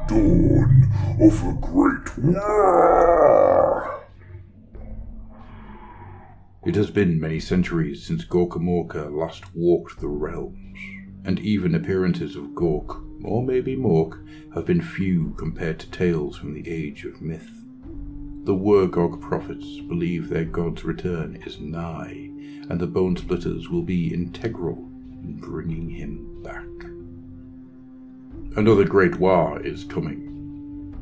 Dawn of a great war. It has been many centuries since Gorkamorka last walked the realms, and even appearances of Gork, or maybe Mork, have been few compared to tales from the age of myth. The Wurgog prophets believe their god's return is nigh, and the Bonesplitters will be integral in bringing him back. Another great war is coming.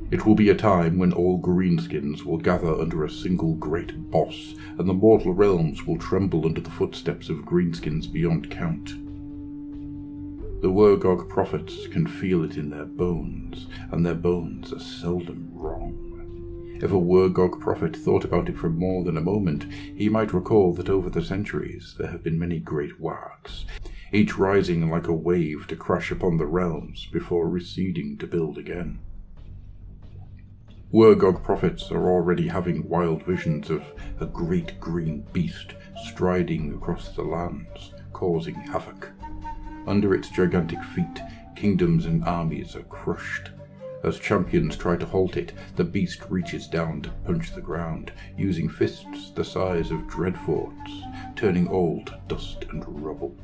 It will be a time when all greenskins will gather under a single great boss, and the mortal realms will tremble under the footsteps of greenskins beyond count. The Wurgog prophets can feel it in their bones, and their bones are seldom wrong. If a Wurgog prophet thought about it for more than a moment, he might recall that over the centuries there have been many great wargs, each rising like a wave to crash upon the realms before receding to build again. Wurgog prophets are already having wild visions of a great green beast striding across the lands, causing havoc. Under its gigantic feet, kingdoms and armies are crushed. As champions try to halt it, the beast reaches down to punch the ground, using fists the size of dreadforts, turning all to dust and rubble.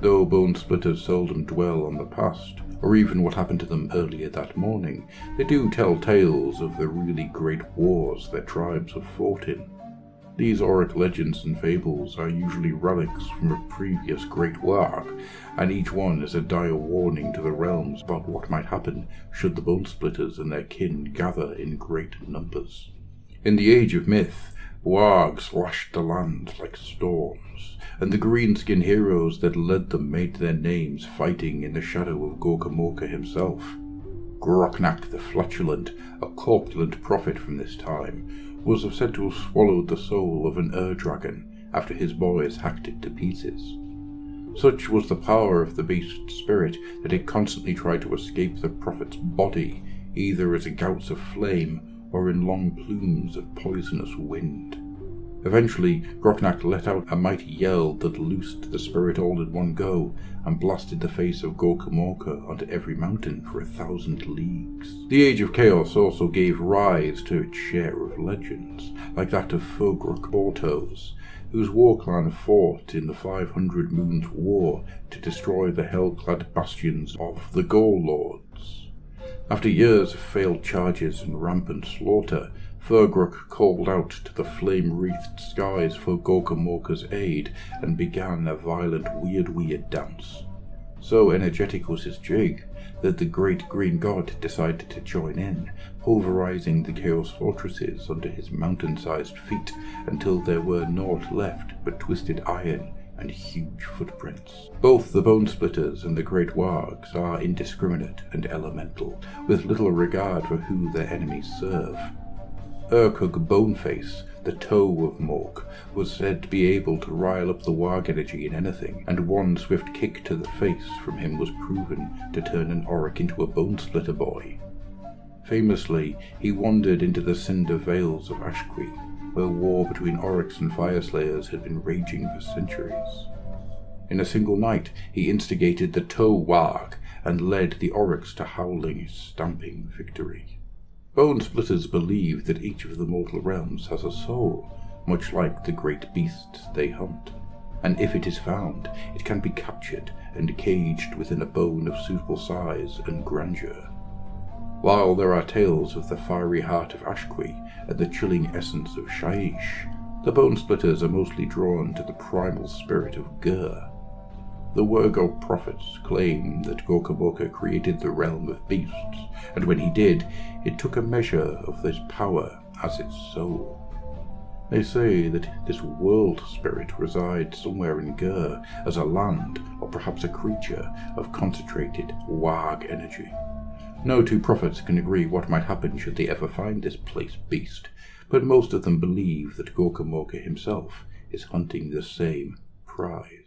Though Bonesplitters seldom dwell on the past, or even what happened to them earlier that morning, they do tell tales of the really great wars their tribes have fought in. These Auric legends and fables are usually relics from a previous great warg, and each one is a dire warning to the realms about what might happen should the Bonesplitters and their kin gather in great numbers. In the age of myth, wargs lashed the land like storms, and the greenskin heroes that led them made their names fighting in the shadow of Gorkamorka himself. Groknak the Flatulent, a corpulent prophet from this time, was said to have swallowed the soul of an ur-dragon after his boys hacked it to pieces. Such was the power of the beast's spirit that it constantly tried to escape the prophet's body, either as gouts of flame or in long plumes of poisonous wind. Eventually, Groknak let out a mighty yell that loosed the spirit all in one go, and blasted the face of Gorkamorka onto every mountain for 1,000 leagues. The Age of Chaos also gave rise to its share of legends, like that of Fogruk Bortos, whose war clan fought in the 500 Moons War to destroy the hell-clad bastions of the Gore Lords. After years of failed charges and rampant slaughter, Fogruk called out to the flame-wreathed skies for Gorkamorka's aid and began a violent weird dance. So energetic was his jig that the great green god decided to join in, pulverizing the Chaos fortresses under his mountain-sized feet until there were naught left but twisted iron and huge footprints. Both the Bonesplitters and the Great Wargs are indiscriminate and elemental, with little regard for who their enemies serve. Urkug Boneface, the toe of Mork, was said to be able to rile up the warg energy in anything, and one swift kick to the face from him was proven to turn an Auric into a Bonesplitter boy. Famously, he wandered into the cinder vales of Ashqui, where war between Aurics and Fireslayers had been raging for centuries. In a single night, he instigated the Toe Warg and led the Aurics to howling, stamping victory. Bonesplitters believe that each of the mortal realms has a soul, much like the great beasts they hunt, and if it is found, it can be captured and caged within a bone of suitable size and grandeur. While there are tales of the fiery heart of Ashqui and the chilling essence of Shaiish, the Bonesplitters are mostly drawn to the primal spirit of Gur. The Wurgog prophets claim that Gorkamorka created the realm of beasts, and when he did, it took a measure of this power as its soul. They say that this world spirit resides somewhere in Gur as a land, or perhaps a creature, of concentrated warg energy. No two prophets can agree what might happen should they ever find this place beast, but most of them believe that Gorkamorka himself is hunting the same prize.